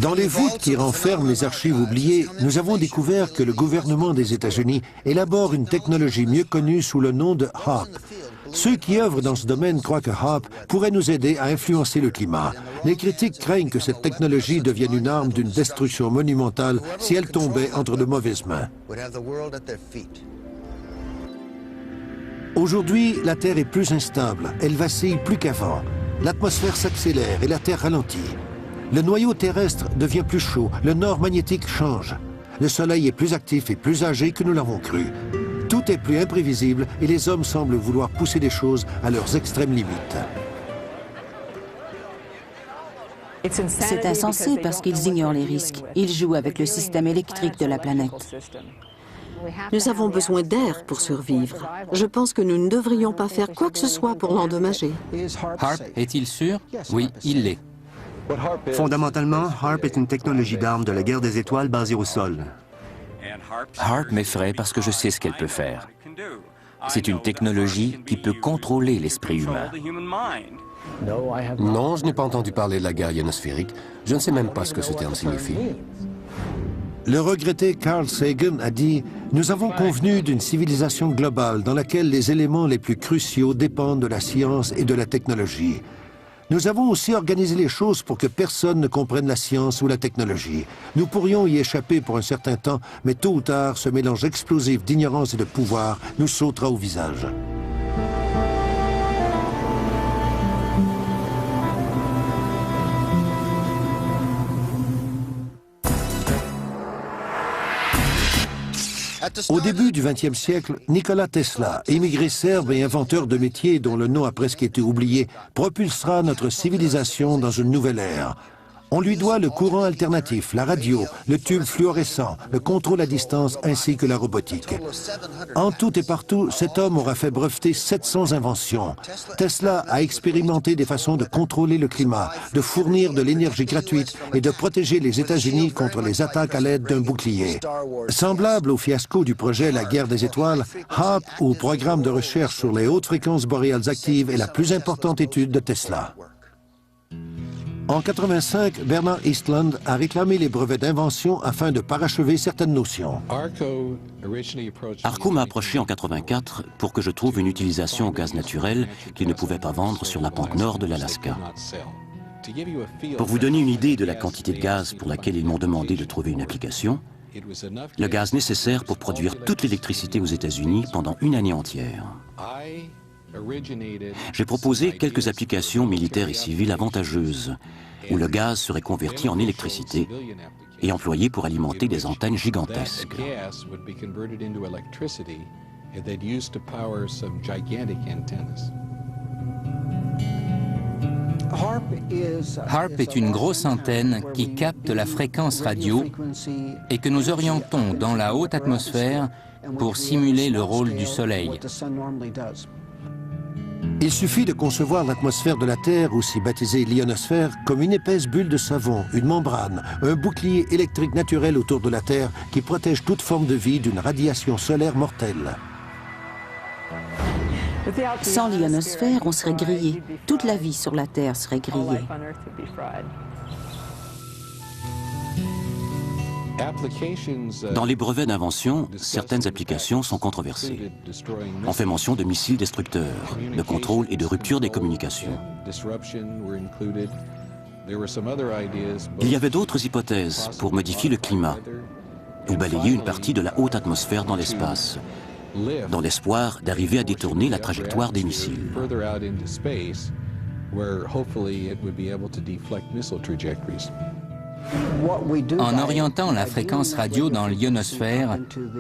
Dans les voûtes qui renferment les archives oubliées, nous avons découvert que le gouvernement des États-Unis élabore une technologie mieux connue sous le nom de HAARP. Ceux qui œuvrent dans ce domaine croient que HAARP pourrait nous aider à influencer le climat. Les critiques craignent que cette technologie devienne une arme d'une destruction monumentale si elle tombait entre de mauvaises mains. Aujourd'hui, la Terre est plus instable, elle vacille plus qu'avant. L'atmosphère s'accélère et la Terre ralentit. Le noyau terrestre devient plus chaud, le nord magnétique change. Le Soleil est plus actif et plus âgé que nous l'avons cru. Tout est plus imprévisible et les hommes semblent vouloir pousser les choses à leurs extrêmes limites. C'est insensé parce qu'ils ignorent les risques. Ils jouent avec le système électrique de la planète. Nous avons besoin d'air pour survivre. Je pense que nous ne devrions pas faire quoi que ce soit pour l'endommager. HAARP est-il sûr? Oui, il l'est. Fondamentalement, HAARP est une technologie d'armes de la guerre des étoiles basée au sol. HAARP m'effraie parce que je sais ce qu'elle peut faire. C'est une technologie qui peut contrôler l'esprit humain. Non, je n'ai pas entendu parler de la guerre ionosphérique. Je ne sais même pas ce que ce terme signifie. Le regretté Carl Sagan a dit « Nous avons convenu d'une civilisation globale dans laquelle les éléments les plus cruciaux dépendent de la science et de la technologie. Nous avons aussi organisé les choses pour que personne ne comprenne la science ou la technologie. Nous pourrions y échapper pour un certain temps, mais tôt ou tard, ce mélange explosif d'ignorance et de pouvoir nous sautera au visage. » Au début du XXe siècle, Nikola Tesla, émigré serbe et inventeur de métiers dont le nom a presque été oublié, propulsera notre civilisation dans une nouvelle ère. On lui doit le courant alternatif, la radio, le tube fluorescent, le contrôle à distance ainsi que la robotique. En tout et partout, cet homme aura fait breveter 700 inventions. Tesla a expérimenté des façons de contrôler le climat, de fournir de l'énergie gratuite et de protéger les États-Unis contre les attaques à l'aide d'un bouclier. Semblable au fiasco du projet La guerre des étoiles, HAARP, ou programme de recherche sur les hautes fréquences boréales actives, est la plus importante étude de Tesla. En 1985, Bernard Eastlund a réclamé les brevets d'invention afin de parachever certaines notions. ARCO m'a approché en 1984 pour que je trouve une utilisation au gaz naturel qu'il ne pouvait pas vendre sur la pente nord de l'Alaska. Pour vous donner une idée de la quantité de gaz pour laquelle ils m'ont demandé de trouver une application, le gaz nécessaire pour produire toute l'électricité aux États-Unis pendant une année entière. J'ai proposé quelques applications militaires et civiles avantageuses, où le gaz serait converti en électricité et employé pour alimenter des antennes gigantesques. HAARP est une grosse antenne qui capte la fréquence radio et que nous orientons dans la haute atmosphère pour simuler le rôle du Soleil. Il suffit de concevoir l'atmosphère de la Terre, aussi baptisée l'ionosphère, comme une épaisse bulle de savon, une membrane, un bouclier électrique naturel autour de la Terre qui protège toute forme de vie d'une radiation solaire mortelle. Sans l'ionosphère, on serait grillé. Toute la vie sur la Terre serait grillée. Dans les brevets d'invention, certaines applications sont controversées. On fait mention de missiles destructeurs, de contrôle et de rupture des communications. Il y avait d'autres hypothèses pour modifier le climat ou balayer une partie de la haute atmosphère dans l'espace, dans l'espoir d'arriver à détourner la trajectoire des missiles. En orientant la fréquence radio dans l'ionosphère,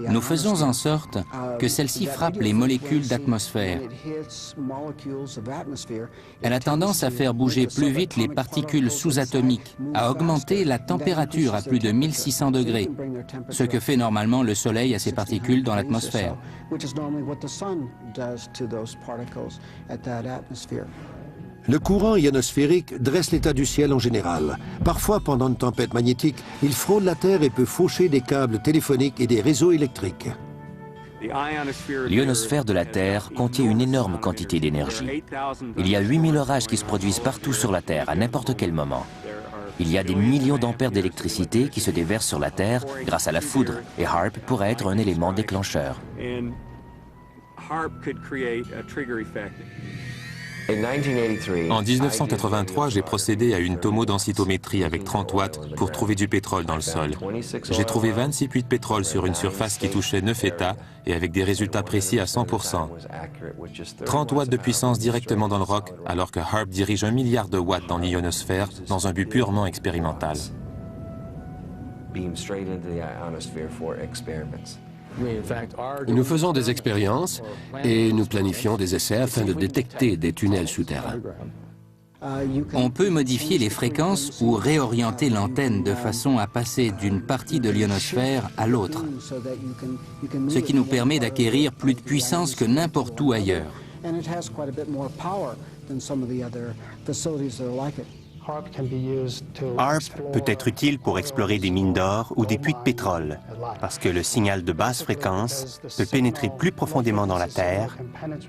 nous faisons en sorte que celle-ci frappe les molécules d'atmosphère. Elle a tendance à faire bouger plus vite les particules sous-atomiques, à augmenter la température à plus de 1600 degrés, ce que fait normalement le Soleil à ces particules dans l'atmosphère. Le courant ionosphérique dresse l'état du ciel en général. Parfois, pendant une tempête magnétique, il frôle la Terre et peut faucher des câbles téléphoniques et des réseaux électriques. L'ionosphère de la Terre contient une énorme quantité d'énergie. Il y a 8000 orages qui se produisent partout sur la Terre, à n'importe quel moment. Il y a des millions d'ampères d'électricité qui se déversent sur la Terre grâce à la foudre, et HAARP pourrait être un élément déclencheur. En 1983, j'ai procédé à une tomodensitométrie avec 30 watts pour trouver du pétrole dans le sol. J'ai trouvé 26 puits de pétrole sur une surface qui touchait 9 États et avec des résultats précis à 100%. 30 watts de puissance directement dans le roc, alors que HAARP dirige 1 milliard de watts dans l'ionosphère dans un but purement expérimental. Nous faisons des expériences et nous planifions des essais afin de détecter des tunnels souterrains. On peut modifier les fréquences ou réorienter l'antenne de façon à passer d'une partie de l'ionosphère à l'autre, ce qui nous permet d'acquérir plus de puissance que n'importe où ailleurs. HAARP peut être utile pour explorer des mines d'or ou des puits de pétrole, parce que le signal de basse fréquence peut pénétrer plus profondément dans la Terre,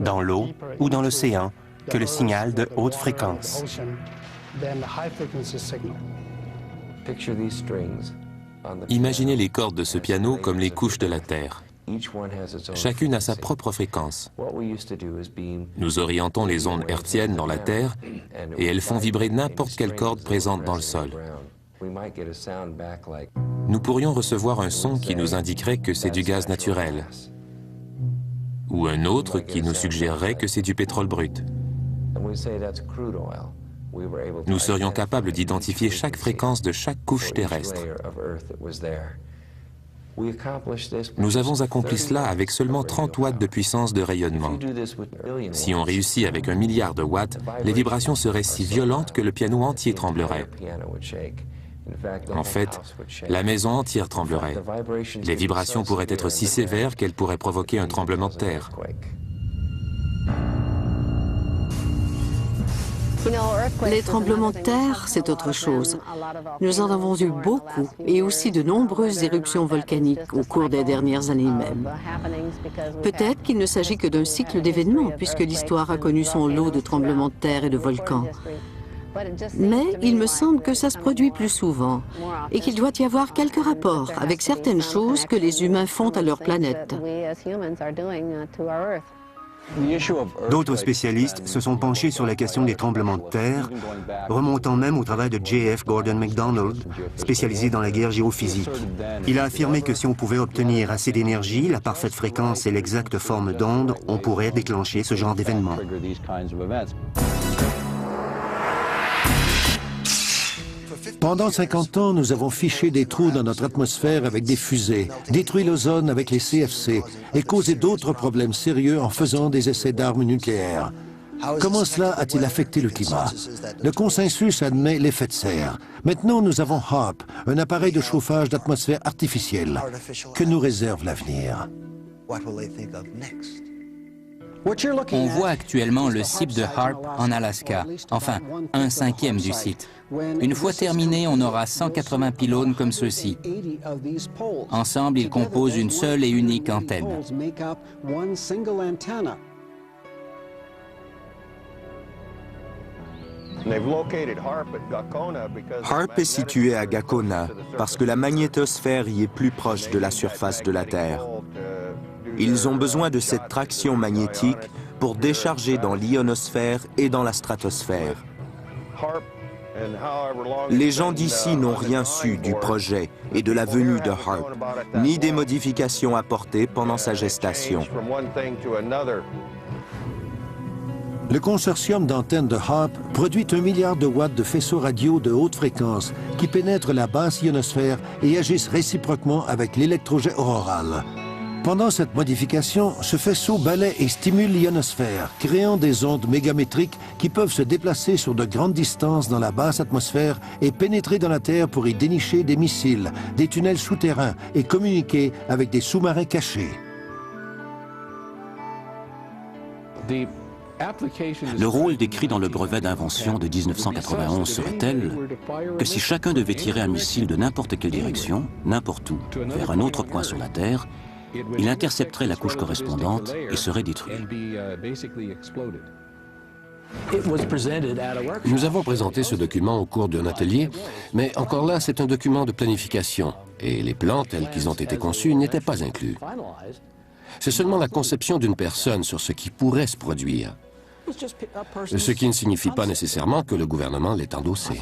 dans l'eau ou dans l'océan que le signal de haute fréquence. Imaginez les cordes de ce piano comme les couches de la Terre. Chacune a sa propre fréquence. Nous orientons les ondes hertziennes dans la Terre et elles font vibrer n'importe quelle corde présente dans le sol. Nous pourrions recevoir un son qui nous indiquerait que c'est du gaz naturel ou un autre qui nous suggérerait que c'est du pétrole brut. Nous serions capables d'identifier chaque fréquence de chaque couche terrestre. Nous avons accompli cela avec seulement 30 watts de puissance de rayonnement. Si on réussit avec 1 milliard de watts, les vibrations seraient si violentes que le piano entier tremblerait. En fait, la maison entière tremblerait. Les vibrations pourraient être si sévères qu'elles pourraient provoquer un tremblement de terre. Les tremblements de terre, c'est autre chose. Nous en avons eu beaucoup et aussi de nombreuses éruptions volcaniques au cours des dernières années même. Peut-être qu'il ne s'agit que d'un cycle d'événements puisque l'histoire a connu son lot de tremblements de terre et de volcans. Mais il me semble que ça se produit plus souvent et qu'il doit y avoir quelques rapports avec certaines choses que les humains font à leur planète. D'autres spécialistes se sont penchés sur la question des tremblements de terre, remontant même au travail de J.F. Gordon MacDonald, spécialisé dans la guerre géophysique. Il a affirmé que si on pouvait obtenir assez d'énergie, la parfaite fréquence et l'exacte forme d'onde, on pourrait déclencher ce genre d'événement. Pendant 50 ans, nous avons fiché des trous dans notre atmosphère avec des fusées, détruit l'ozone avec les CFC et causé d'autres problèmes sérieux en faisant des essais d'armes nucléaires. Comment cela a-t-il affecté le climat? Le consensus admet l'effet de serre. Maintenant, nous avons HAARP, un appareil de chauffage d'atmosphère artificielle. Que nous réserve l'avenir? On voit actuellement le site de HAARP en Alaska, enfin, 1/5 du site. Une fois terminé, on aura 180 pylônes comme ceux-ci. Ensemble, ils composent une seule et unique antenne. HAARP est situé à Gakona parce que la magnétosphère y est plus proche de la surface de la Terre. Ils ont besoin de cette traction magnétique pour décharger dans l'ionosphère et dans la stratosphère. Les gens d'ici n'ont rien su du projet et de la venue de HAARP, ni des modifications apportées pendant sa gestation. Le consortium d'antennes de HAARP produit 1 milliard de watts de faisceaux radio de haute fréquence qui pénètrent la basse ionosphère et agissent réciproquement avec l'électrojet auroral. Pendant cette modification, ce faisceau balaie et stimule l'ionosphère, créant des ondes mégamétriques qui peuvent se déplacer sur de grandes distances dans la basse atmosphère et pénétrer dans la Terre pour y dénicher des missiles, des tunnels souterrains et communiquer avec des sous-marins cachés. Le rôle décrit dans le brevet d'invention de 1991 serait tel que si chacun devait tirer un missile de n'importe quelle direction, n'importe où, vers un autre point sur la Terre, il intercepterait la couche correspondante et serait détruit. Nous avons présenté ce document au cours d'un atelier, mais encore là, c'est un document de planification, et les plans tels qu'ils ont été conçus n'étaient pas inclus. C'est seulement la conception d'une personne sur ce qui pourrait se produire, ce qui ne signifie pas nécessairement que le gouvernement l'ait endossé.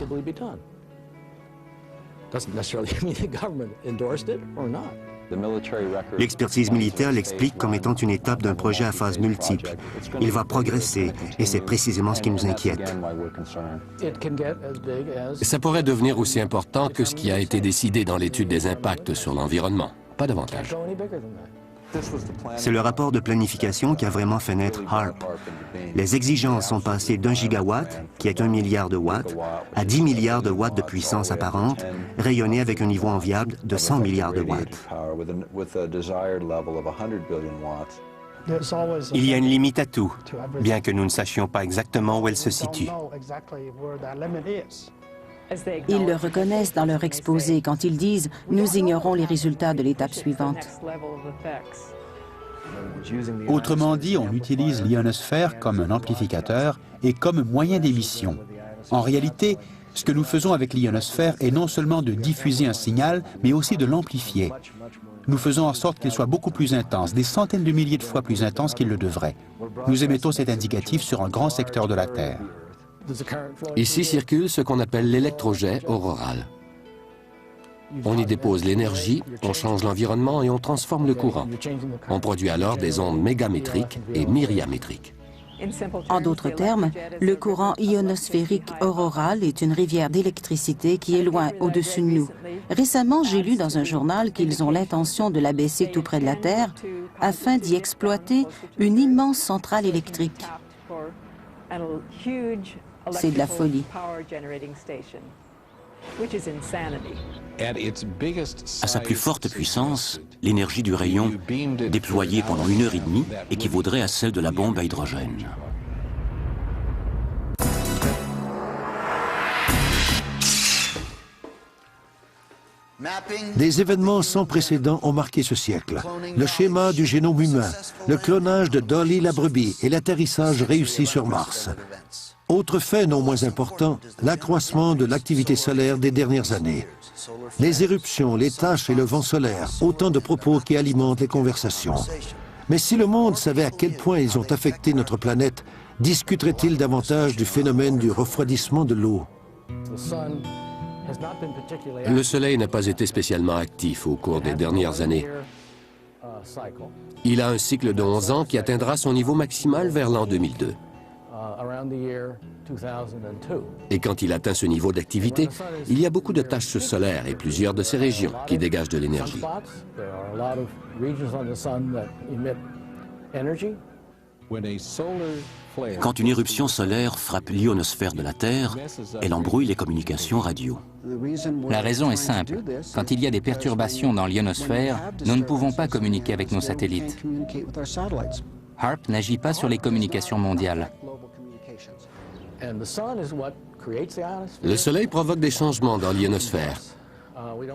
L'expertise militaire l'explique comme étant une étape d'un projet à phase multiple. Il va progresser, et c'est précisément ce qui nous inquiète. Ça pourrait devenir aussi important que ce qui a été décidé dans l'étude des impacts sur l'environnement, pas davantage. C'est le rapport de planification qui a vraiment fait naître HARP. Les exigences sont passées d'1 gigawatt, qui est 1 milliard de watts, à 10 milliards de watts de puissance apparente, rayonnée avec un niveau enviable de 100 milliards de watts. Il y a une limite à tout, bien que nous ne sachions pas exactement où elle se situe. Ils le reconnaissent dans leur exposé quand ils disent « Nous ignorons les résultats de l'étape suivante ». Autrement dit, on utilise l'ionosphère comme un amplificateur et comme moyen d'émission. En réalité, ce que nous faisons avec l'ionosphère est non seulement de diffuser un signal, mais aussi de l'amplifier. Nous faisons en sorte qu'il soit beaucoup plus intense, des centaines de milliers de fois plus intense qu'il le devrait. Nous émettons cet indicatif sur un grand secteur de la Terre. Ici circule ce qu'on appelle l'électrojet auroral. On y dépose l'énergie, on change l'environnement et on transforme le courant. On produit alors des ondes mégamétriques et myriamétriques. En d'autres termes, le courant ionosphérique auroral est une rivière d'électricité qui est loin au-dessus de nous. Récemment, j'ai lu dans un journal qu'ils ont l'intention de l'abaisser tout près de la Terre afin d'y exploiter une immense centrale électrique. C'est de la folie. À sa plus forte puissance, l'énergie du rayon déployée pendant 1 heure et demie équivaudrait à celle de la bombe à hydrogène. Des événements sans précédent ont marqué ce siècle. Le schéma du génome humain, le clonage de Dolly la brebis et l'atterrissage réussi sur Mars. Autre fait non moins important, l'accroissement de l'activité solaire des dernières années. Les éruptions, les taches et le vent solaire, autant de propos qui alimentent les conversations. Mais si le monde savait à quel point ils ont affecté notre planète, discuterait-il davantage du phénomène du refroidissement de l'eau? Le Soleil n'a pas été spécialement actif au cours des dernières années. Il a un cycle de 11 ans qui atteindra son niveau maximal vers l'an 2002. Et quand il atteint ce niveau d'activité, il y a beaucoup de taches solaires et plusieurs de ces régions qui dégagent de l'énergie. Quand une éruption solaire frappe l'ionosphère de la Terre, elle embrouille les communications radio. La raison est simple. Quand il y a des perturbations dans l'ionosphère, nous ne pouvons pas communiquer avec nos satellites. HARP n'agit pas sur les communications mondiales. Le Soleil provoque des changements dans l'ionosphère.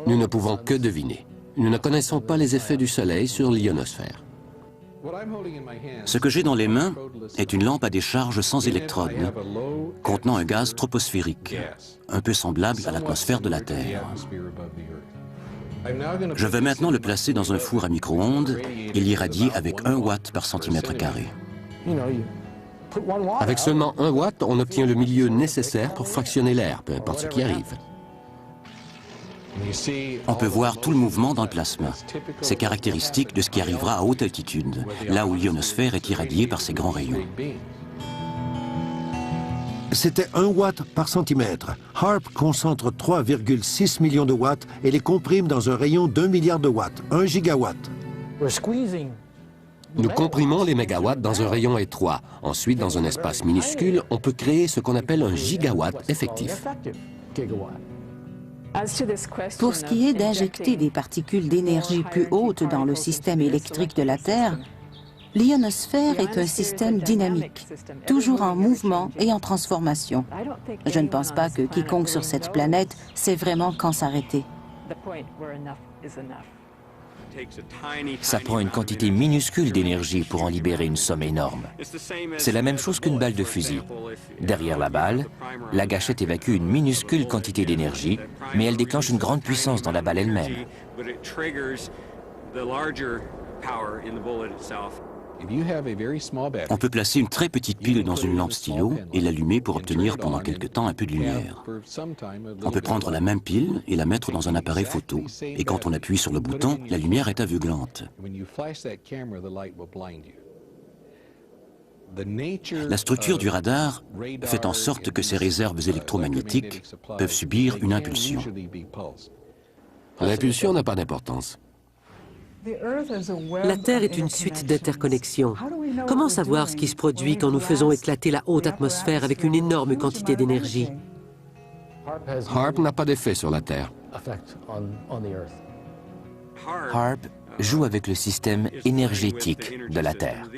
Nous ne pouvons que deviner. Nous ne connaissons pas les effets du Soleil sur l'ionosphère. Ce que j'ai dans les mains est une lampe à décharge sans électrodes, contenant un gaz troposphérique, un peu semblable à l'atmosphère de la Terre. Je vais maintenant le placer dans un four à micro-ondes et l'irradier avec 1 watt par centimètre carré. Avec seulement 1 watt, on obtient le milieu nécessaire pour fractionner l'air, peu importe ce qui arrive. On peut voir tout le mouvement dans le plasma. C'est caractéristique de ce qui arrivera à haute altitude, là où l'ionosphère est irradiée par ces grands rayons. C'était 1 watt par centimètre. HARP concentre 3,6 millions de watts et les comprime dans un rayon d'1 milliard de watts, 1 gigawatt. Nous comprimons les mégawatts dans un rayon étroit. Ensuite, dans un espace minuscule, on peut créer ce qu'on appelle un gigawatt effectif. Pour ce qui est d'injecter des particules d'énergie plus hautes dans le système électrique de la Terre, l'ionosphère est un système dynamique, toujours en mouvement et en transformation. Je ne pense pas que quiconque sur cette planète sait vraiment quand s'arrêter. Ça prend une quantité minuscule d'énergie pour en libérer une somme énorme. C'est la même chose qu'une balle de fusil. Derrière la balle, la gâchette évacue une minuscule quantité d'énergie, mais elle déclenche une grande puissance dans la balle elle-même. On peut placer une très petite pile dans une lampe stylo et l'allumer pour obtenir pendant quelque temps un peu de lumière. On peut prendre la même pile et la mettre dans un appareil photo. Et quand on appuie sur le bouton, la lumière est aveuglante. La structure du radar fait en sorte que ces réserves électromagnétiques peuvent subir une impulsion. L'impulsion n'a pas d'importance. La Terre est une suite d'interconnexions. Comment savoir ce qui se produit quand nous faisons éclater la haute atmosphère avec une énorme quantité d'énergie? HAARP n'a pas d'effet sur la Terre. HAARP joue avec le système énergétique de la Terre.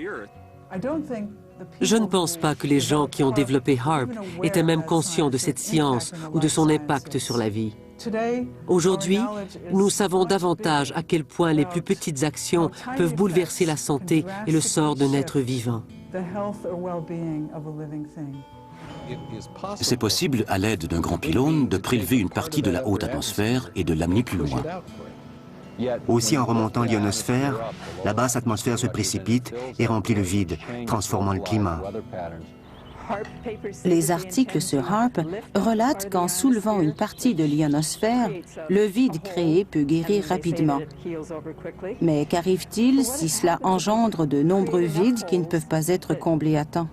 Je ne pense pas que les gens qui ont développé HAARP étaient même conscients de cette science ou de son impact sur la vie. Aujourd'hui, nous savons davantage à quel point les plus petites actions peuvent bouleverser la santé et le sort d'un être vivant. C'est possible, à l'aide d'un grand pylône, de prélever une partie de la haute atmosphère et de l'amener plus loin. Aussi, en remontant l'ionosphère, la basse atmosphère se précipite et remplit le vide, transformant le climat. Les articles sur HAARP relatent qu'en soulevant une partie de l'ionosphère, le vide créé peut guérir rapidement. Mais qu'arrive-t-il si cela engendre de nombreux vides qui ne peuvent pas être comblés à temps?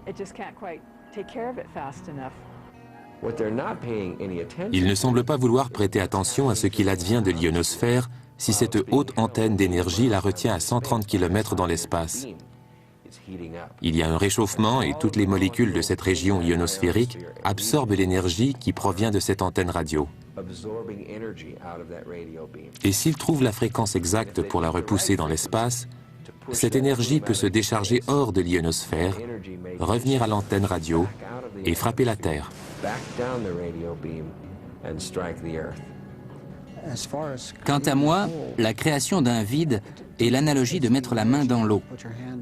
Ils ne semblent pas vouloir prêter attention à ce qu'il advient de l'ionosphère si cette haute antenne d'énergie la retient à 130 km dans l'espace. Il y a un réchauffement et toutes les molécules de cette région ionosphérique absorbent l'énergie qui provient de cette antenne radio. Et s'ils trouvent la fréquence exacte pour la repousser dans l'espace, cette énergie peut se décharger hors de l'ionosphère, revenir à l'antenne radio et frapper la Terre. Quant à moi, la création d'un vide est l'analogie de mettre la main dans l'eau.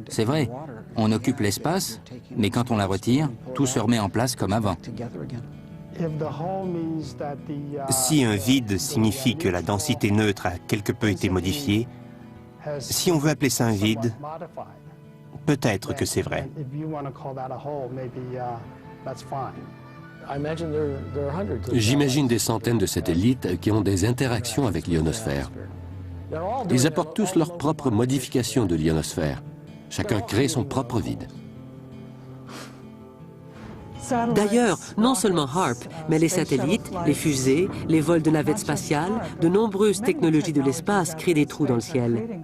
C'est vrai, on occupe l'espace, mais quand on la retire, tout se remet en place comme avant. Si un vide signifie que la densité neutre a quelque peu été modifiée, si on veut appeler ça un vide, peut-être que c'est vrai. J'imagine des centaines de satellites qui ont des interactions avec l'ionosphère. Ils apportent tous leur propre modification de l'ionosphère. Chacun crée son propre vide. D'ailleurs, non seulement HAARP, mais les satellites, les fusées, les vols de navettes spatiales, de nombreuses technologies de l'espace créent des trous dans le ciel.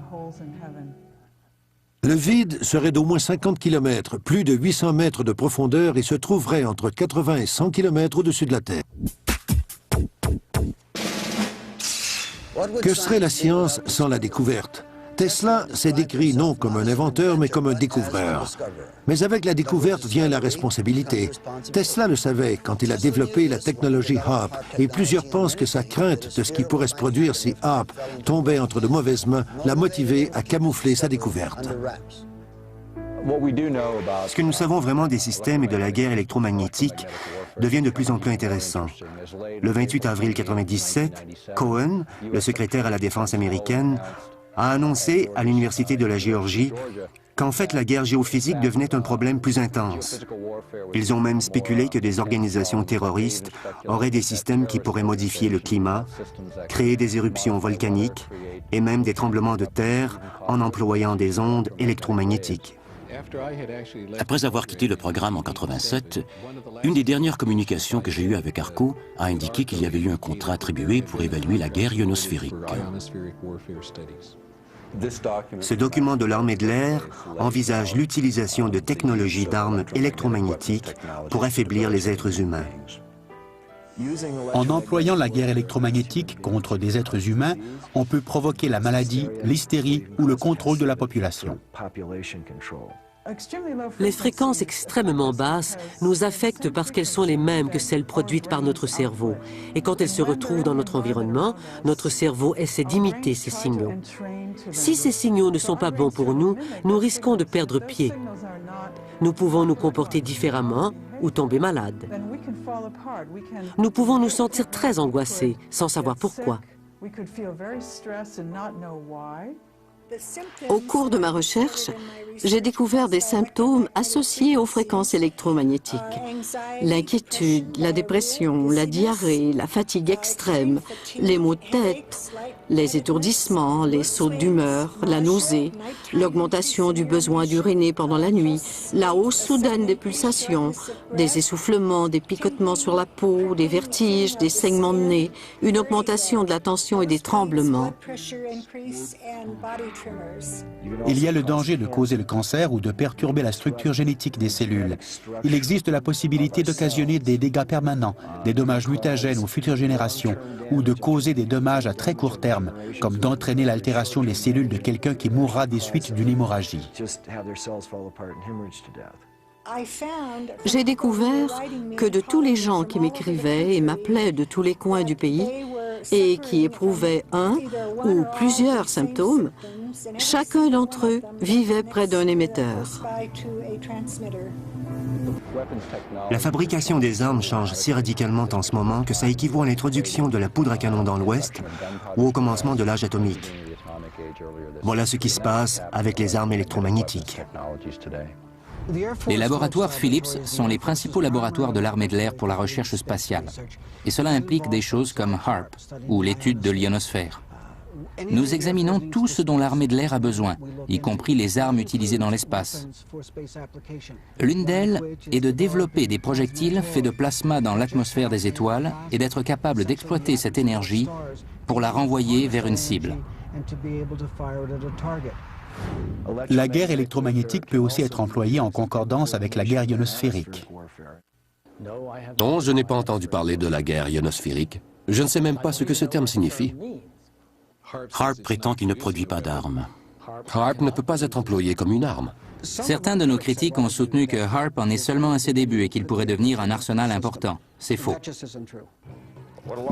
Le vide serait d'au moins 50 km, plus de 800 mètres de profondeur et se trouverait entre 80 et 100 km au-dessus de la Terre. Que serait la science sans la découverte? Tesla s'est décrit non comme un inventeur, mais comme un découvreur. Mais avec la découverte vient la responsabilité. Tesla le savait quand il a développé la technologie HAARP, et plusieurs pensent que sa crainte de ce qui pourrait se produire si HAARP tombait entre de mauvaises mains l'a motivé à camoufler sa découverte. Ce que nous savons vraiment des systèmes et de la guerre électromagnétique devient de plus en plus intéressant. Le 28 avril 1997, Cohen, le secrétaire à la défense américaine, a annoncé à l'Université de la Géorgie qu'en fait la guerre géophysique devenait un problème plus intense. Ils ont même spéculé que des organisations terroristes auraient des systèmes qui pourraient modifier le climat, créer des éruptions volcaniques et même des tremblements de terre en employant des ondes électromagnétiques. Après avoir quitté le programme en 87, une des dernières communications que j'ai eues avec ARCO a indiqué qu'il y avait eu un contrat attribué pour évaluer la guerre ionosphérique. Ce document de l'armée de l'air envisage l'utilisation de technologies d'armes électromagnétiques pour affaiblir les êtres humains. En employant la guerre électromagnétique contre des êtres humains, on peut provoquer la maladie, l'hystérie ou le contrôle de la population. Les fréquences extrêmement basses nous affectent parce qu'elles sont les mêmes que celles produites par notre cerveau. Et quand elles se retrouvent dans notre environnement, notre cerveau essaie d'imiter ces signaux. Si ces signaux ne sont pas bons pour nous, nous risquons de perdre pied. Nous pouvons nous comporter différemment ou tomber malade. Nous pouvons nous sentir très angoissés sans savoir pourquoi. Au cours de ma recherche, j'ai découvert des symptômes associés aux fréquences électromagnétiques. L'inquiétude, la dépression, la diarrhée, la fatigue extrême, les maux de tête, les étourdissements, les sautes d'humeur, la nausée, l'augmentation du besoin d'uriner pendant la nuit, la hausse soudaine des pulsations, des essoufflements, des picotements sur la peau, des vertiges, des saignements de nez, une augmentation de la tension et des tremblements. Il y a le danger de causer le cancer ou de perturber la structure génétique des cellules. Il existe la possibilité d'occasionner des dégâts permanents, des dommages mutagènes aux futures générations, ou de causer des dommages à très court terme, comme d'entraîner l'altération des cellules de quelqu'un qui mourra des suites d'une hémorragie. J'ai découvert que de tous les gens qui m'écrivaient et m'appelaient de tous les coins du pays et qui éprouvaient un ou plusieurs symptômes, chacun d'entre eux vivait près d'un émetteur. La fabrication des armes change si radicalement en ce moment que ça équivaut à l'introduction de la poudre à canon dans l'Ouest ou au commencement de l'âge atomique. Voilà ce qui se passe avec les armes électromagnétiques. Les laboratoires Philips sont les principaux laboratoires de l'armée de l'air pour la recherche spatiale. Et cela implique des choses comme HAARP, ou l'étude de l'ionosphère. Nous examinons tout ce dont l'armée de l'air a besoin, y compris les armes utilisées dans l'espace. L'une d'elles est de développer des projectiles faits de plasma dans l'atmosphère des étoiles et d'être capable d'exploiter cette énergie pour la renvoyer vers une cible. La guerre électromagnétique peut aussi être employée en concordance avec la guerre ionosphérique. Non, je n'ai pas entendu parler de la guerre ionosphérique. Je ne sais même pas ce que ce terme signifie. HAARP prétend qu'il ne produit pas d'armes. HAARP ne peut pas être employé comme une arme. Certains de nos critiques ont soutenu que HAARP en est seulement à ses débuts et qu'il pourrait devenir un arsenal important. C'est faux.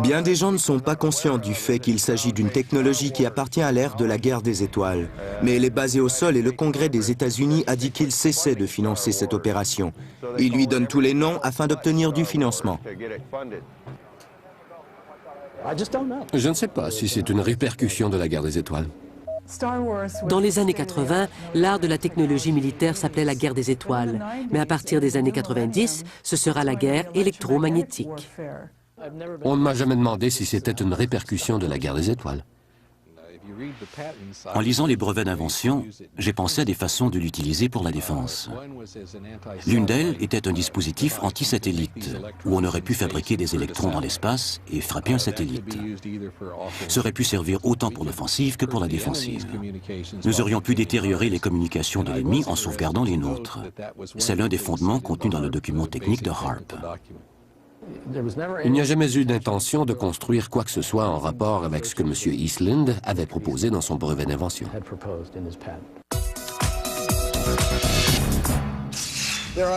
Bien des gens ne sont pas conscients du fait qu'il s'agit d'une technologie qui appartient à l'ère de la guerre des étoiles. Mais elle est basée au sol et le Congrès des États-Unis a dit qu'il cessait de financer cette opération. Il lui donne tous les noms afin d'obtenir du financement. Je ne sais pas si c'est une répercussion de la guerre des étoiles. Dans les années 80, l'art de la technologie militaire s'appelait la guerre des étoiles. Mais à partir des années 90, ce sera la guerre électromagnétique. On ne m'a jamais demandé si c'était une répercussion de la guerre des étoiles. En lisant les brevets d'invention, j'ai pensé à des façons de l'utiliser pour la défense. L'une d'elles était un dispositif anti-satellite, où on aurait pu fabriquer des électrons dans l'espace et frapper un satellite. Ça aurait pu servir autant pour l'offensive que pour la défensive. Nous aurions pu détériorer les communications de l'ennemi en sauvegardant les nôtres. C'est l'un des fondements contenus dans le document technique de HAARP. Il n'y a jamais eu d'intention de construire quoi que ce soit en rapport avec ce que M. Eastland avait proposé dans son brevet d'invention.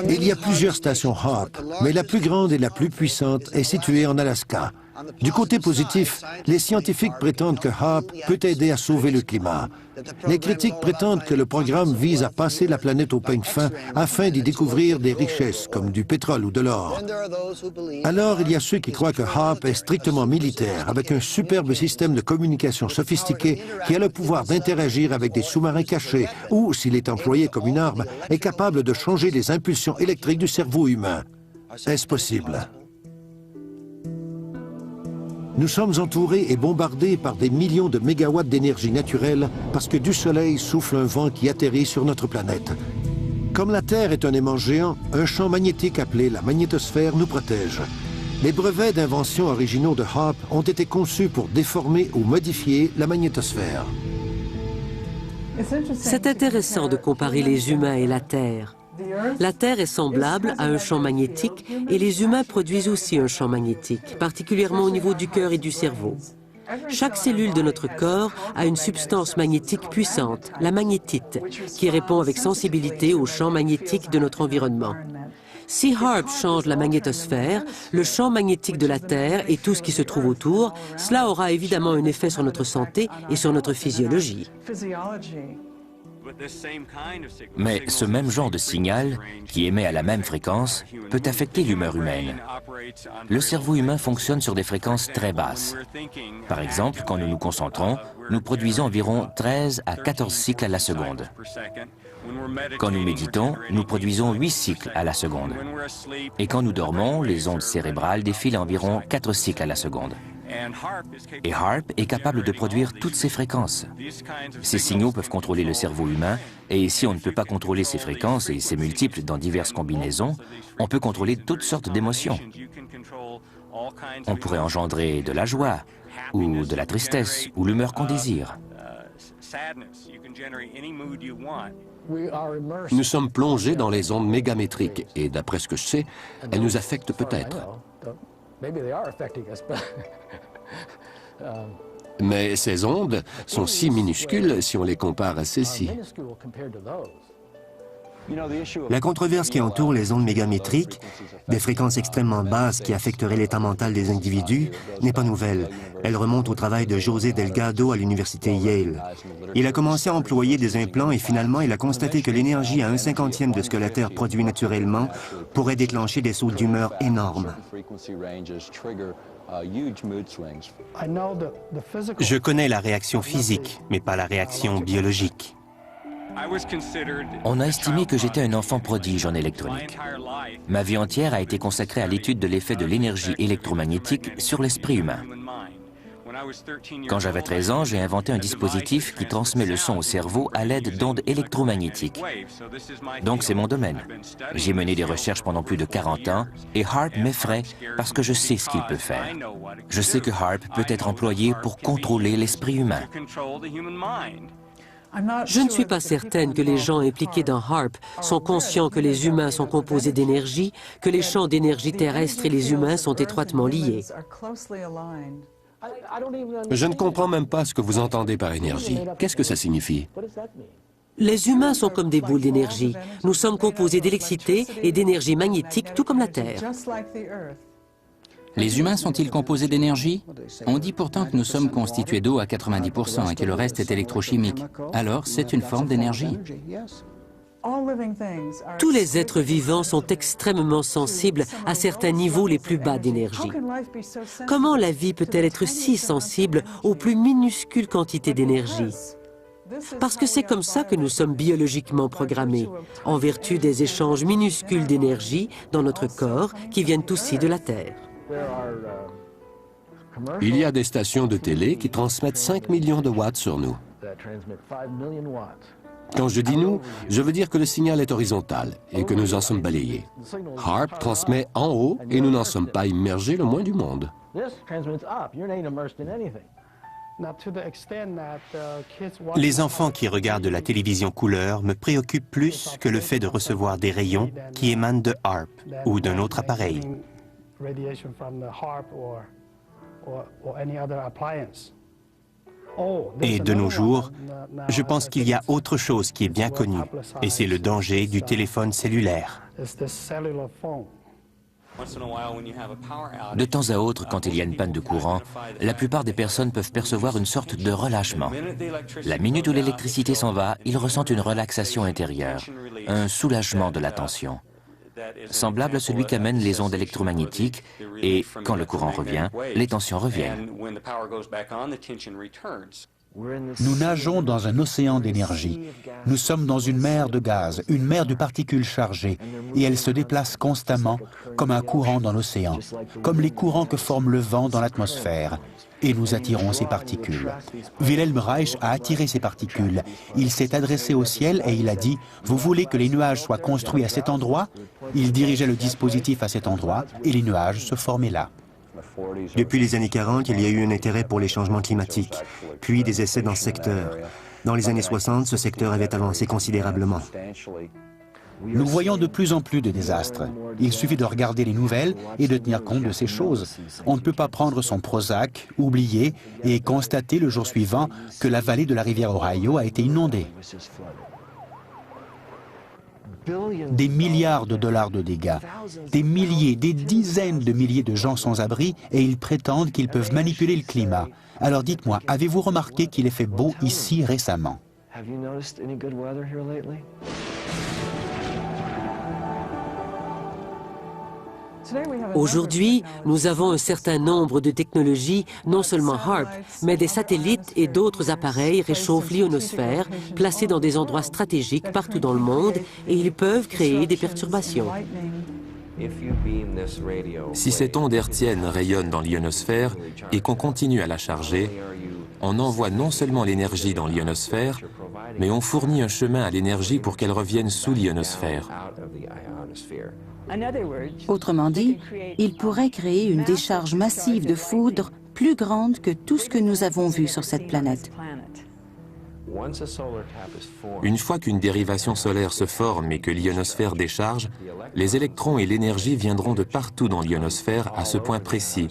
Il y a plusieurs stations HAARP, mais la plus grande et la plus puissante est située en Alaska. Du côté positif, les scientifiques prétendent que HAARP peut aider à sauver le climat. Les critiques prétendent que le programme vise à passer la planète au peigne fin afin d'y découvrir des richesses comme du pétrole ou de l'or. Alors, il y a ceux qui croient que HAARP est strictement militaire, avec un superbe système de communication sophistiqué qui a le pouvoir d'interagir avec des sous-marins cachés ou, s'il est employé comme une arme, est capable de changer les impulsions électriques du cerveau humain. Est-ce possible? Nous sommes entourés et bombardés par des millions de mégawatts d'énergie naturelle parce que du soleil souffle un vent qui atterrit sur notre planète. Comme la Terre est un aimant géant, un champ magnétique appelé la magnétosphère nous protège. Les brevets d'invention originaux de HAARP ont été conçus pour déformer ou modifier la magnétosphère. C'est intéressant de comparer les humains et la Terre. La Terre est semblable à un champ magnétique et les humains produisent aussi un champ magnétique, particulièrement au niveau du cœur et du cerveau. Chaque cellule de notre corps a une substance magnétique puissante, la magnétite, qui répond avec sensibilité au champ magnétique de notre environnement. Si HAARP change la magnétosphère, le champ magnétique de la Terre et tout ce qui se trouve autour, cela aura évidemment un effet sur notre santé et sur notre physiologie. Mais ce même genre de signal, qui émet à la même fréquence, peut affecter l'humeur humaine. Le cerveau humain fonctionne sur des fréquences très basses. Par exemple, quand nous nous concentrons, nous produisons environ 13 à 14 cycles à la seconde. Quand nous méditons, nous produisons 8 cycles à la seconde. Et quand nous dormons, les ondes cérébrales défilent à environ 4 cycles à la seconde. Et HAARP est capable de produire toutes ces fréquences. Ces signaux peuvent contrôler le cerveau humain, et si on ne peut pas contrôler ces fréquences et ces multiples dans diverses combinaisons, on peut contrôler toutes sortes d'émotions. On pourrait engendrer de la joie, ou de la tristesse, ou l'humeur qu'on désire. Nous sommes plongés dans les ondes mégamétriques, et d'après ce que je sais, elles nous affectent peut-être. Mais ces ondes sont si minuscules si on les compare à celles-ci. La controverse qui entoure les ondes mégamétriques, des fréquences extrêmement basses qui affecteraient l'état mental des individus, n'est pas nouvelle. Elle remonte au travail de José Delgado à l'université Yale. Il a commencé à employer des implants et finalement il a constaté que l'énergie à 1/50e de ce que la Terre produit naturellement pourrait déclencher des sauts d'humeur énormes. Je connais la réaction physique, mais pas la réaction biologique. On a estimé que j'étais un enfant prodige en électronique. Ma vie entière a été consacrée à l'étude de l'effet de l'énergie électromagnétique sur l'esprit humain. Quand j'avais 13 ans, j'ai inventé un dispositif qui transmet le son au cerveau à l'aide d'ondes électromagnétiques. Donc c'est mon domaine. J'ai mené des recherches pendant plus de 40 ans et HAARP m'effraie parce que je sais ce qu'il peut faire. Je sais que HAARP peut être employé pour contrôler l'esprit humain. Je ne suis pas certaine que les gens impliqués dans HAARP sont conscients que les humains sont composés d'énergie, que les champs d'énergie terrestre et les humains sont étroitement liés. Je ne comprends même pas ce que vous entendez par énergie. Qu'est-ce que ça signifie? Les humains sont comme des boules d'énergie. Nous sommes composés d'électricité et d'énergie magnétique, tout comme la Terre. Les humains sont-ils composés d'énergie? On dit pourtant que nous sommes constitués d'eau à 90% et que le reste est électrochimique. Alors, c'est une forme d'énergie. Tous les êtres vivants sont extrêmement sensibles à certains niveaux les plus bas d'énergie. Comment la vie peut-elle être si sensible aux plus minuscules quantités d'énergie? Parce que c'est comme ça que nous sommes biologiquement programmés, en vertu des échanges minuscules d'énergie dans notre corps qui viennent aussi de la Terre. Il y a des stations de télé qui transmettent 5 millions de watts sur nous. Quand je dis nous, je veux dire que le signal est horizontal et que nous en sommes balayés. HAARP transmet en haut et nous n'en sommes pas immergés le moins du monde. Les enfants qui regardent la télévision couleur me préoccupent plus que le fait de recevoir des rayons qui émanent de HAARP ou d'un autre appareil. Et de nos jours, je pense qu'il y a autre chose qui est bien connue, et c'est le danger du téléphone cellulaire. De temps à autre, quand il y a une panne de courant, la plupart des personnes peuvent percevoir une sorte de relâchement. La minute où l'électricité s'en va, ils ressentent une relaxation intérieure, un soulagement de la tension, semblable à celui qu'amènent les ondes électromagnétiques, et quand le courant revient, les tensions reviennent. Nous nageons dans un océan d'énergie. Nous sommes dans une mer de gaz, une mer de particules chargées, et elles se déplacent constamment comme un courant dans l'océan, comme les courants que forme le vent dans l'atmosphère. Et nous attirons ces particules. Wilhelm Reich a attiré ces particules. Il s'est adressé au ciel et il a dit « Vous voulez que les nuages soient construits à cet endroit ?» Il dirigeait le dispositif à cet endroit et les nuages se formaient là. Depuis les années 40, il y a eu un intérêt pour les changements climatiques, puis des essais dans ce secteur. Dans les années 60, ce secteur avait avancé considérablement. Nous voyons de plus en plus de désastres. Il suffit de regarder les nouvelles et de tenir compte de ces choses. On ne peut pas prendre son Prozac, oublier et constater le jour suivant que la vallée de la rivière Ohio a été inondée. Des milliards de dollars de dégâts, des milliers, des dizaines de milliers de gens sans abri et ils prétendent qu'ils peuvent manipuler le climat. Alors dites-moi, avez-vous remarqué qu'il ait fait beau ici récemment? Aujourd'hui, nous avons un certain nombre de technologies, non seulement HAARP, mais des satellites et d'autres appareils réchauffent l'ionosphère, placés dans des endroits stratégiques partout dans le monde, et ils peuvent créer des perturbations. Si cette onde hertzienne rayonne dans l'ionosphère et qu'on continue à la charger, on envoie non seulement l'énergie dans l'ionosphère, mais on fournit un chemin à l'énergie pour qu'elle revienne sous l'ionosphère. Autrement dit, il pourrait créer une décharge massive de foudre plus grande que tout ce que nous avons vu sur cette planète. Une fois qu'une dérivation solaire se forme et que l'ionosphère décharge, les électrons et l'énergie viendront de partout dans l'ionosphère à ce point précis.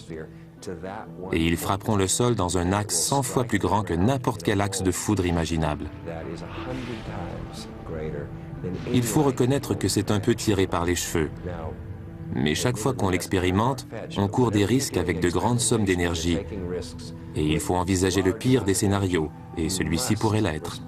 Et ils frapperont le sol dans un axe 100 fois plus grand que n'importe quel axe de foudre imaginable. Il faut reconnaître que c'est un peu tiré par les cheveux. Mais chaque fois qu'on l'expérimente, on court des risques avec de grandes sommes d'énergie. Et il faut envisager le pire des scénarios, et celui-ci pourrait l'être.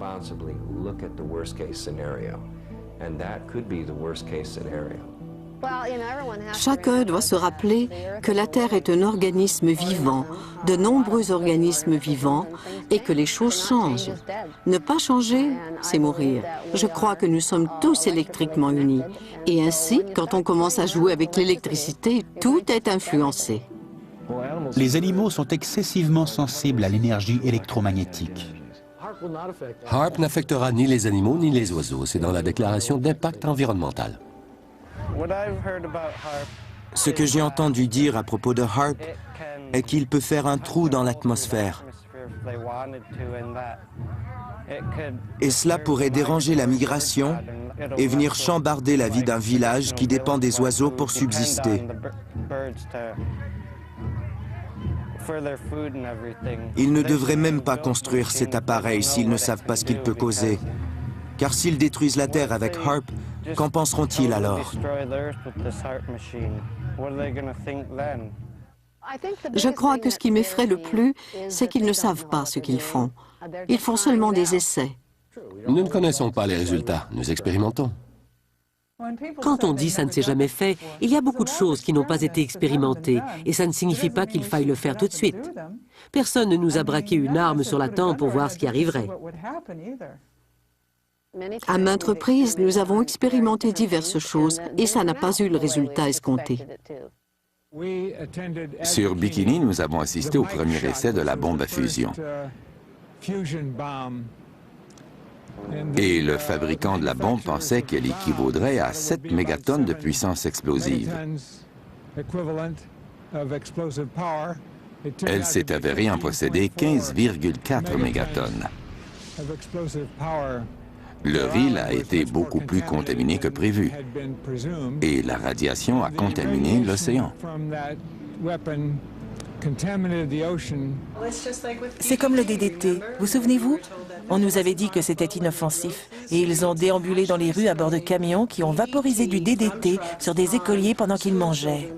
Chacun doit se rappeler que la Terre est un organisme vivant, de nombreux organismes vivants, et que les choses changent. Ne pas changer, c'est mourir. Je crois que nous sommes tous électriquement unis. Et ainsi, quand on commence à jouer avec l'électricité, tout est influencé. Les animaux sont excessivement sensibles à l'énergie électromagnétique. HAARP n'affectera ni les animaux ni les oiseaux. C'est dans la déclaration d'impact environnemental. Ce que j'ai entendu dire à propos de HAARP est qu'il peut faire un trou dans l'atmosphère. Et cela pourrait déranger la migration et venir chambarder la vie d'un village qui dépend des oiseaux pour subsister. Ils ne devraient même pas construire cet appareil s'ils ne savent pas ce qu'il peut causer. Car s'ils détruisent la Terre avec HAARP, qu'en penseront-ils alors? Je crois que ce qui m'effraie le plus, c'est qu'ils ne savent pas ce qu'ils font. Ils font seulement des essais. Nous ne connaissons pas les résultats, nous expérimentons. Quand on dit ça ne s'est jamais fait, il y a beaucoup de choses qui n'ont pas été expérimentées, et ça ne signifie pas qu'il faille le faire tout de suite. Personne ne nous a braqué une arme sur la tempe pour voir ce qui arriverait. À maintes reprises, nous avons expérimenté diverses choses et ça n'a pas eu le résultat escompté. Sur Bikini, nous avons assisté au premier essai de la bombe à fusion. Et le fabricant de la bombe pensait qu'elle équivaudrait à 7 mégatonnes de puissance explosive. Elle s'est avérée en posséder 15,4 mégatonnes. Le riz a été beaucoup plus contaminé que prévu, et la radiation a contaminé l'océan. C'est comme le DDT, vous souvenez-vous? On nous avait dit que c'était inoffensif, et ils ont déambulé dans les rues à bord de camions qui ont vaporisé du DDT sur des écoliers pendant qu'ils mangeaient.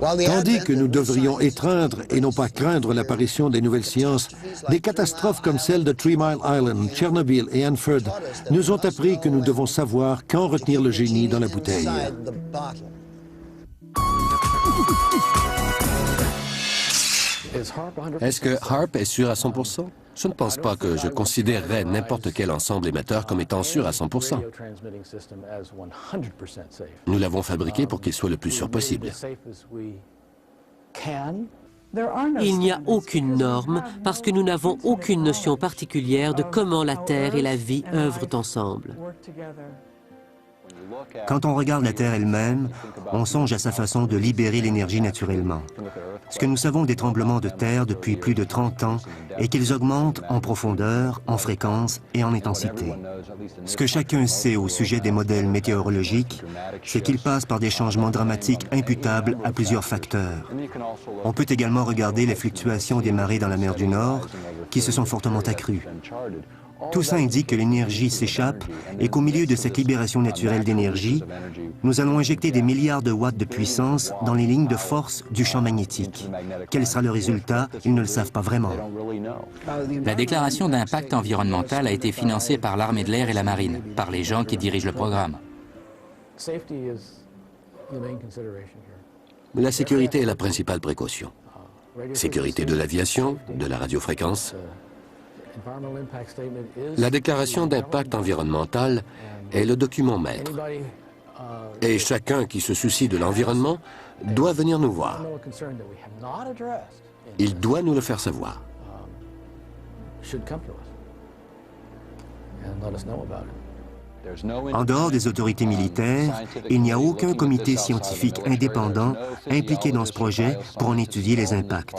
Tandis que nous devrions étreindre et non pas craindre l'apparition des nouvelles sciences, des catastrophes comme celle de 3 Mile Island, Tchernobyl et Hanford nous ont appris que nous devons savoir quand retenir le génie dans la bouteille. Est-ce que HAARP est sûr à 100%? Je ne pense pas que je considérerais n'importe quel ensemble émetteur comme étant sûr à 100%. Nous l'avons fabriqué pour qu'il soit le plus sûr possible. Il n'y a aucune norme parce que nous n'avons aucune notion particulière de comment la Terre et la vie œuvrent ensemble. Quand on regarde la Terre elle-même, on songe à sa façon de libérer l'énergie naturellement. Ce que nous savons des tremblements de terre depuis plus de 30 ans est qu'ils augmentent en profondeur, en fréquence et en intensité. Ce que chacun sait au sujet des modèles météorologiques, c'est qu'ils passent par des changements dramatiques imputables à plusieurs facteurs. On peut également regarder les fluctuations des marées dans la mer du Nord, qui se sont fortement accrues. Tout ça indique que l'énergie s'échappe et qu'au milieu de cette libération naturelle d'énergie, nous allons injecter des milliards de watts de puissance dans les lignes de force du champ magnétique. Quel sera le résultat? Ils ne le savent pas vraiment. La déclaration d'impact environnemental a été financée par l'armée de l'air et la marine, par les gens qui dirigent le programme. La sécurité est la principale précaution. Sécurité de l'aviation, de la radiofréquence. La déclaration d'impact environnemental est le document maître. Et chacun qui se soucie de l'environnement doit venir nous voir. Il doit nous le faire savoir. En dehors des autorités militaires, il n'y a aucun comité scientifique indépendant impliqué dans ce projet pour en étudier les impacts.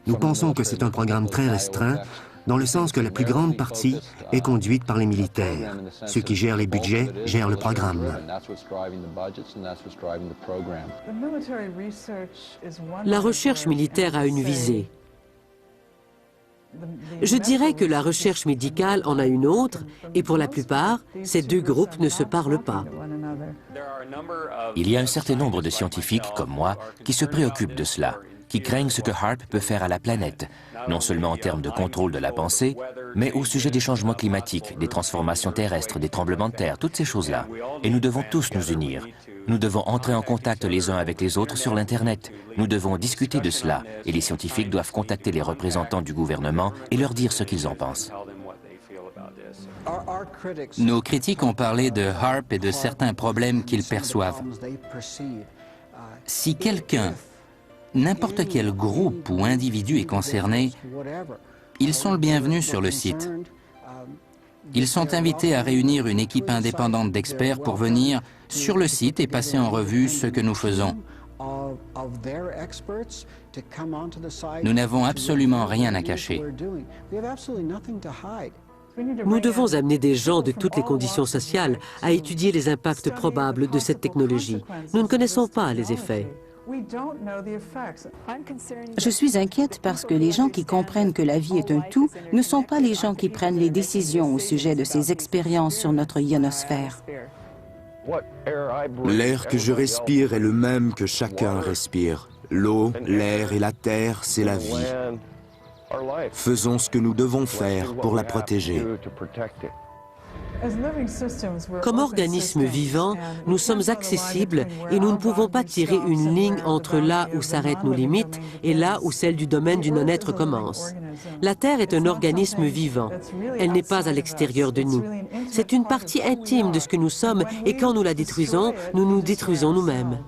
Nous pensons que c'est un programme très restreint, dans le sens que la plus grande partie est conduite par les militaires. Ceux qui gèrent les budgets gèrent le programme. La recherche militaire a une visée. Je dirais que la recherche médicale en a une autre, et pour la plupart, ces deux groupes ne se parlent pas. Il y a un certain nombre de scientifiques, comme moi, qui se préoccupent de cela, qui craignent ce que HAARP peut faire à la planète, non seulement en termes de contrôle de la pensée, mais au sujet des changements climatiques, des transformations terrestres, des tremblements de terre, toutes ces choses-là. Et nous devons tous nous unir. Nous devons entrer en contact les uns avec les autres sur l'Internet. Nous devons discuter de cela, et les scientifiques doivent contacter les représentants du gouvernement et leur dire ce qu'ils en pensent. Nos critiques ont parlé de HAARP et de certains problèmes qu'ils perçoivent. Si quelqu'un, n'importe quel groupe ou individu est concerné, ils sont le bienvenu sur le site. Ils sont invités à réunir une équipe indépendante d'experts pour venir sur le site et passer en revue ce que nous faisons. Nous n'avons absolument rien à cacher. Nous devons amener des gens de toutes les conditions sociales à étudier les impacts probables de cette technologie. Nous ne connaissons pas les effets. Je suis inquiète parce que les gens qui comprennent que la vie est un tout ne sont pas les gens qui prennent les décisions au sujet de ces expériences sur notre ionosphère. L'air que je respire est le même que chacun respire. L'eau, l'air et la terre, c'est la vie. Faisons ce que nous devons faire pour la protéger. Comme organismes vivants, nous sommes accessibles et nous ne pouvons pas tirer une ligne entre là où s'arrêtent nos limites et là où celle du domaine du non-être commence. La Terre est un organisme vivant. Elle n'est pas à l'extérieur de nous. C'est une partie intime de ce que nous sommes et quand nous la détruisons, nous nous détruisons nous-mêmes.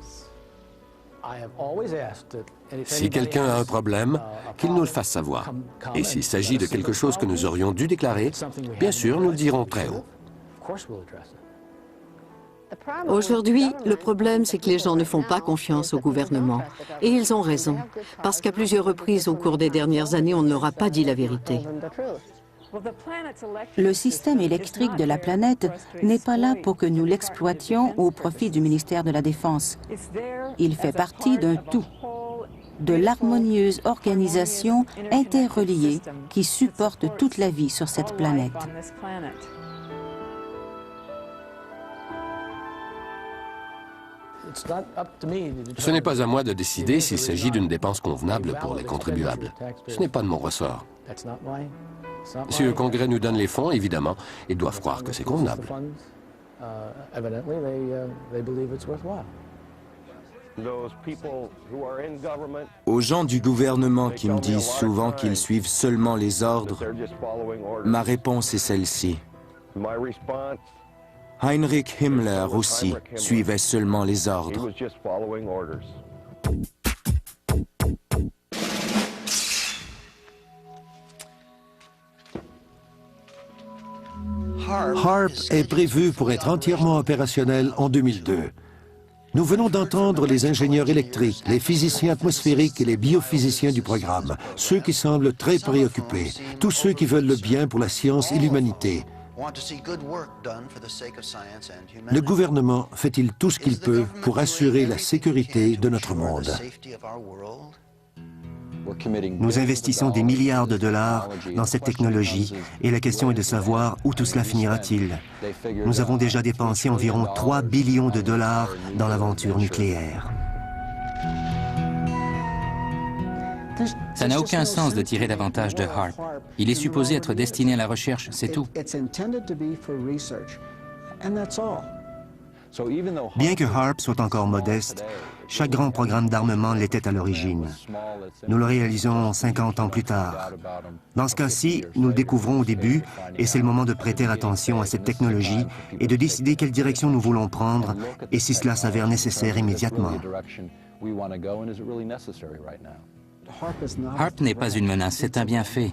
Si quelqu'un a un problème, qu'il nous le fasse savoir. Et s'il s'agit de quelque chose que nous aurions dû déclarer, bien sûr, nous le dirons très haut. Aujourd'hui, le problème, c'est que les gens ne font pas confiance au gouvernement. Et ils ont raison, parce qu'à plusieurs reprises au cours des dernières années, on ne leur a pas dit la vérité. Le système électrique de la planète n'est pas là pour que nous l'exploitions au profit du ministère de la Défense. Il fait partie d'un tout, de l'harmonieuse organisation interreliée qui supporte toute la vie sur cette planète. Ce n'est pas à moi de décider s'il s'agit d'une dépense convenable pour les contribuables. Ce n'est pas de mon ressort. Si le Congrès nous donne les fonds, évidemment, ils doivent croire que c'est convenable. Aux gens du gouvernement qui me disent souvent qu'ils suivent seulement les ordres, ma réponse est celle-ci. Heinrich Himmler aussi suivait seulement les ordres. HARP est prévu pour être entièrement opérationnel en 2002. Nous venons d'entendre les ingénieurs électriques, les physiciens atmosphériques et les biophysiciens du programme, ceux qui semblent très préoccupés, tous ceux qui veulent le bien pour la science et l'humanité. Le gouvernement fait-il tout ce qu'il peut pour assurer la sécurité de notre monde? Nous investissons des milliards de dollars dans cette technologie et la question est de savoir où tout cela finira-t-il. Nous avons déjà dépensé environ 3 billions de dollars dans l'aventure nucléaire. Ça n'a aucun sens de tirer davantage de HARP. Il est supposé être destiné à la recherche, c'est tout. Bien que HARP soit encore modeste, chaque grand programme d'armement l'était à l'origine. Nous le réalisons 50 ans plus tard. Dans ce cas-ci, nous le découvrons au début et c'est le moment de prêter attention à cette technologie et de décider quelle direction nous voulons prendre et si cela s'avère nécessaire immédiatement. HARP n'est pas une menace, c'est un bienfait.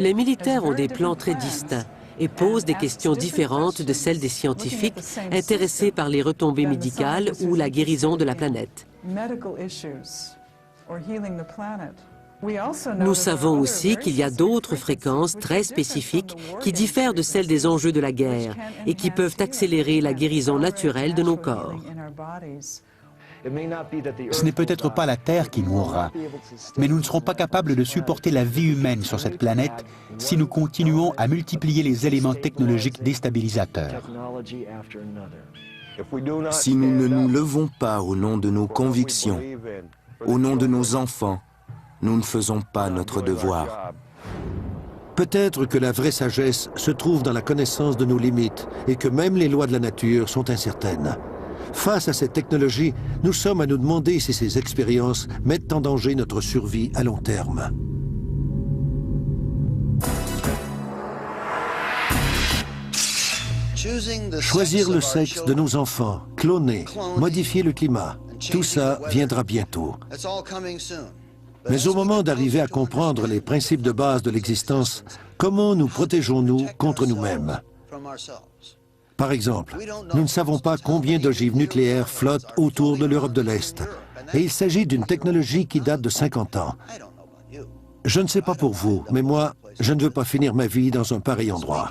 Les militaires ont des plans très distincts et posent des questions différentes de celles des scientifiques intéressés par les retombées médicales ou la guérison de la planète. Nous savons aussi qu'il y a d'autres fréquences très spécifiques qui diffèrent de celles des enjeux de la guerre et qui peuvent accélérer la guérison naturelle de nos corps. Ce n'est peut-être pas la Terre qui mourra, mais nous ne serons pas capables de supporter la vie humaine sur cette planète si nous continuons à multiplier les éléments technologiques déstabilisateurs. Si nous ne nous levons pas au nom de nos convictions, au nom de nos enfants, nous ne faisons pas notre devoir. Peut-être que la vraie sagesse se trouve dans la connaissance de nos limites et que même les lois de la nature sont incertaines. Face à cette technologie, nous sommes à nous demander si ces expériences mettent en danger notre survie à long terme. Choisir le sexe de nos enfants, cloner, modifier le climat, tout ça viendra bientôt. Mais au moment d'arriver à comprendre les principes de base de l'existence, comment nous protégeons-nous contre nous-mêmes? Par exemple, nous ne savons pas combien d'ogives nucléaires flottent autour de l'Europe de l'Est. Et il s'agit d'une technologie qui date de 50 ans. Je ne sais pas pour vous, mais moi, je ne veux pas finir ma vie dans un pareil endroit.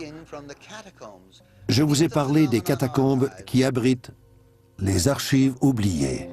Je vous ai parlé des catacombes qui abritent les archives oubliées.